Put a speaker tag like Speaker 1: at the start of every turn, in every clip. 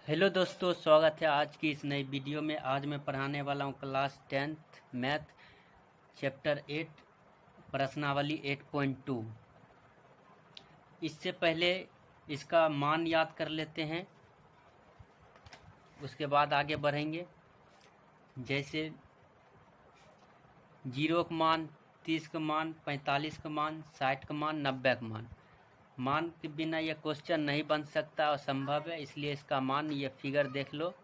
Speaker 1: Hello दोस्तों, स्वागत है आज की इस नई वीडियो में। आज मैं पढ़ाने वाला हूँ क्लास 10th मैथ चैप्टर 8 प्रश्नावली 8.2। इससे पहले इसका मान याद कर लेते हैं, उसके बाद आगे बढ़ेंगे। जैसे 0 का मान, 30 का मान, 45 का मान, 60 का मान, 90 का मान के बिना यह क्वेश्चन नहीं बन सकता, असंभव है। इसलिए इसका मान, ये फिगर देख लो,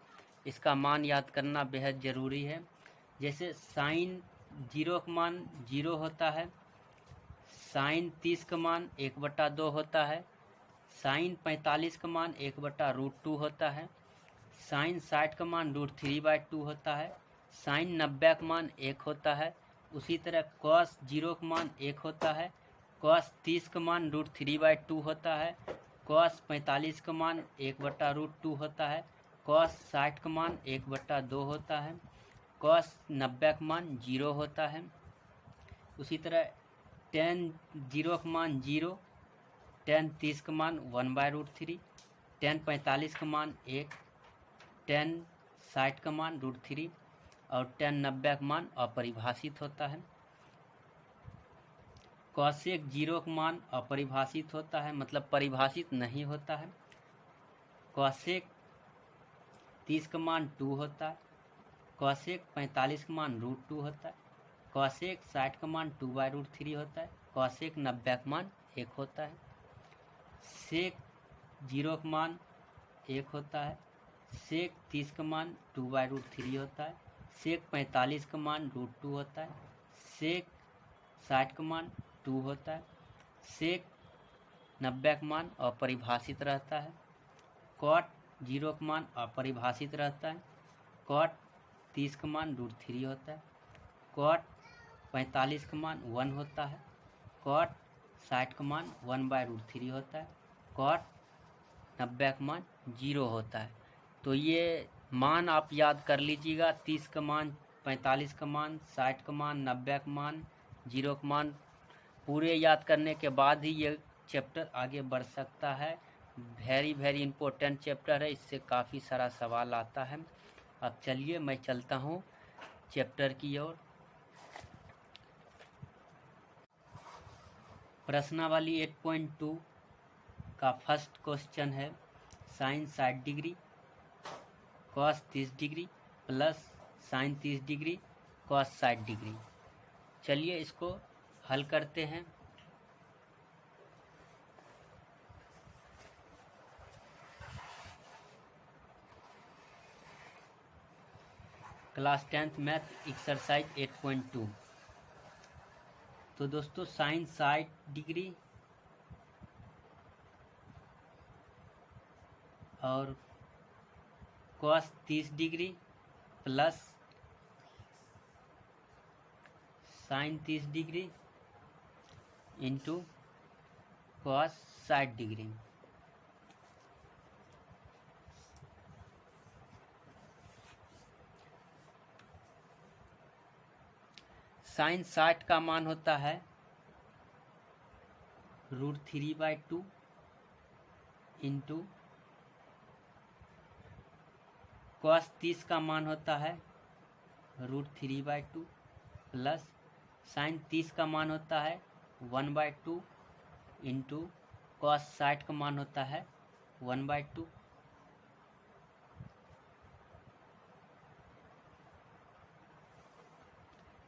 Speaker 1: इसका मान याद करना बेहद ज़रूरी है। जैसे साइन 0 का मान 0 होता है, साइन 30 का मान 1/2 होता है, साइन 45 का मान 1/√2 होता है, साइन 60 का मान √3/2 होता है, साइन 90 का मान 1 होता है। उसी तरह कॉस 0 का मान 1 होता है, कॉस 30 का मान √3/2 होता है, कॉस 45 का मान 1/√2 होता है, कॉस 60 का मान 1/2 होता है, कॉस 90 का मान 0 होता है। उसी तरह टेन 0 का मान 0, टेन 30 का मान 1/√3, टेन 45 का मान 1, टेन 60 का मान √3 और टेन 90 का मान अपरिभाषित होता है। कॉसेक 0 का मान अपरिभाषित होता है, मतलब परिभाषित नहीं होता है। कॉसेक 30 का मान 2 होता है, कॉसेक 45 का मान √2 होता है, कॉसेक 60 का मान 2/√3 होता है, कॉसेक 90 का मान 1 होता है। सेक 0 का मान 1 होता है, सेक 30 का मान 2/√3 होता है, सेक 45 का मान √2 होता है, सेक 60 का मान 2 होता है, सेक 90 का मान अपरिभाषित रहता है, कॉट 0 का मान अपरिभाषित रहता है, कॉट 30 का मान √3 होता है, कॉट 45 का मान 1 होता है, कॉट 60 का मान 1/√3 होता है, कॉट 90 का मान 0 होता है। तो ये मान आप याद कर लीजिएगा। 30 का मान, 45 का मान, 60 का मान, 90 का मान, 0 का मान पूरे याद करने के बाद ही ये चैप्टर आगे बढ़ सकता है। वेरी इम्पोर्टेंट चैप्टर है, इससे काफ़ी सारा सवाल आता है। अब चलिए मैं चलता हूँ चैप्टर की ओर। प्रश्नावली 8.2 का फर्स्ट क्वेश्चन है, sine 60 degree cos 30 degree plus sine 30 degree cos 60 degree. चलिए इसको हल करते हैं। Class 10th math exercise 8.2। तो दोस्तों साइन 60 डिग्री और cos 30 degree plus sine 30 degree into cos 60 degree. Sine 60 का मान होता है √3/2 इंटू कॉस 30 का मान होता है √3/2 प्लस साइन 30 का मान होता है 1/2 इंटू कॉस 60 का मान होता है 1/2।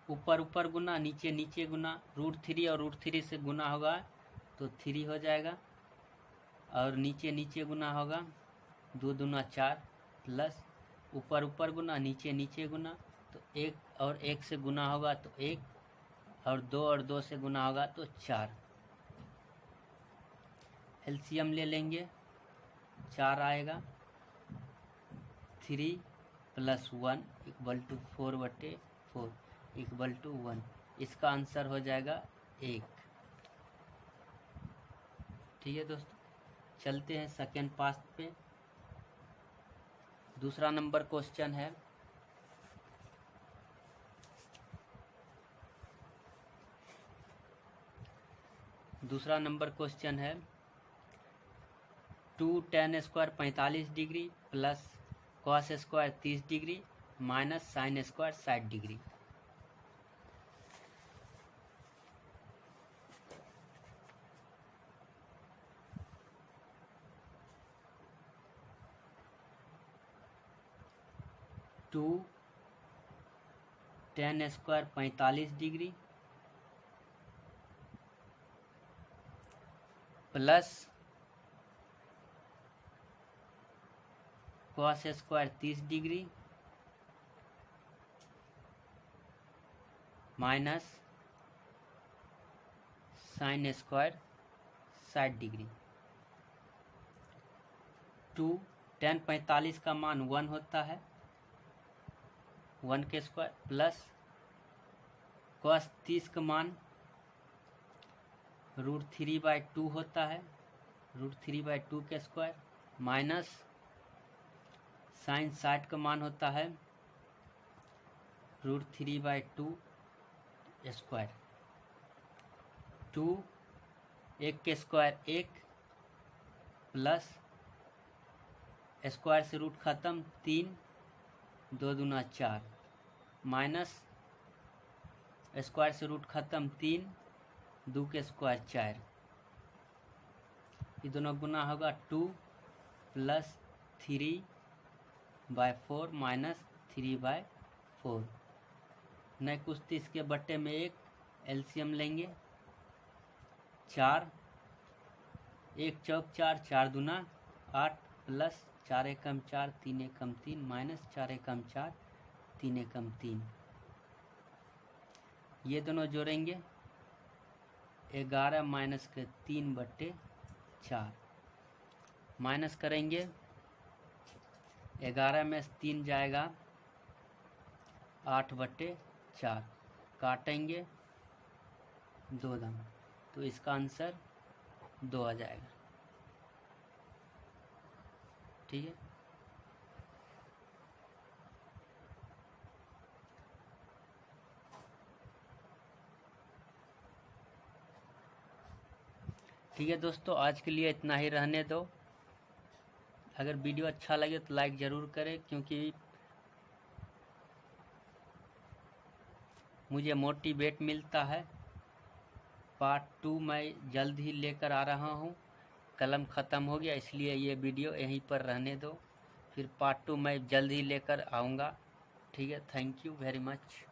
Speaker 1: ऊपर ऊपर गुना, नीचे नीचे गुना, √3 और √3 से गुना होगा तो 3 हो जाएगा, और नीचे नीचे गुना होगा 2 दूना 4 प्लस ऊपर ऊपर गुना, नीचे नीचे गुना तो 1 और 1 से गुना होगा तो 1, और 2 से गुना होगा तो 4। एलसीएम ले लेंगे, 4 आएगा, 3 + 1 = 4/4 = 1। इसका आंसर हो जाएगा 1। ठीक है दोस्तों, चलते हैं सेकेंड पार्ट पे। दूसरा नंबर क्वेश्चन है, 2 tan square 45 degree plus cos square 30 degree minus sine square 60 degree. Two tan square 45 degree plus cos square 30 degree minus sine square 60 degree. 2 tan 45 का मान 1 होता है, 1 के स्क्वायर प्लस कॉस 30 का मान √3/2 होता है, √3/2 के स्क्वायर माइनस साइन 60 का मान होता है √3/2 स्क्वायर। 2 1 के स्क्वायर 1 प्लस स्क्वायर से रूट खत्म 3 2 दूना 4 माइनस स्क्वायर से रूट खत्म 3 2 के स्क्वायर 4। ये दोनों गुना होगा 2 प्लस 3/4 माइनस 3/4। नए कुछ 30 के बट्टे में 1 एलसीएम लेंगे 4 1 चौक 4 4 दूना 8 प्लस 4 एकम 4 3 एकम 3 माइनस 4 एकम 4 3 एकम 3। ये दोनों जोड़ेंगे 11 माइनस के 3/4 माइनस करेंगे 11 में 3 जाएगा 8/4 काटेंगे 2 दम, तो इसका आंसर 2 आ जाएगा। ठीक है, ठीक है दोस्तों, आज के लिए इतना ही रहने दो। अगर वीडियो अच्छा लगे तो लाइक ज़रूर करें, क्योंकि मुझे मोटिवेट मिलता है। पार्ट 2 मैं जल्द ही लेकर आ रहा हूँ। कलम ख़त्म हो गया, इसलिए ये वीडियो यहीं पर रहने दो, फिर पार्ट 2 मैं जल्द ही लेकर आऊँगा। ठीक है, थैंक यू वेरी मच।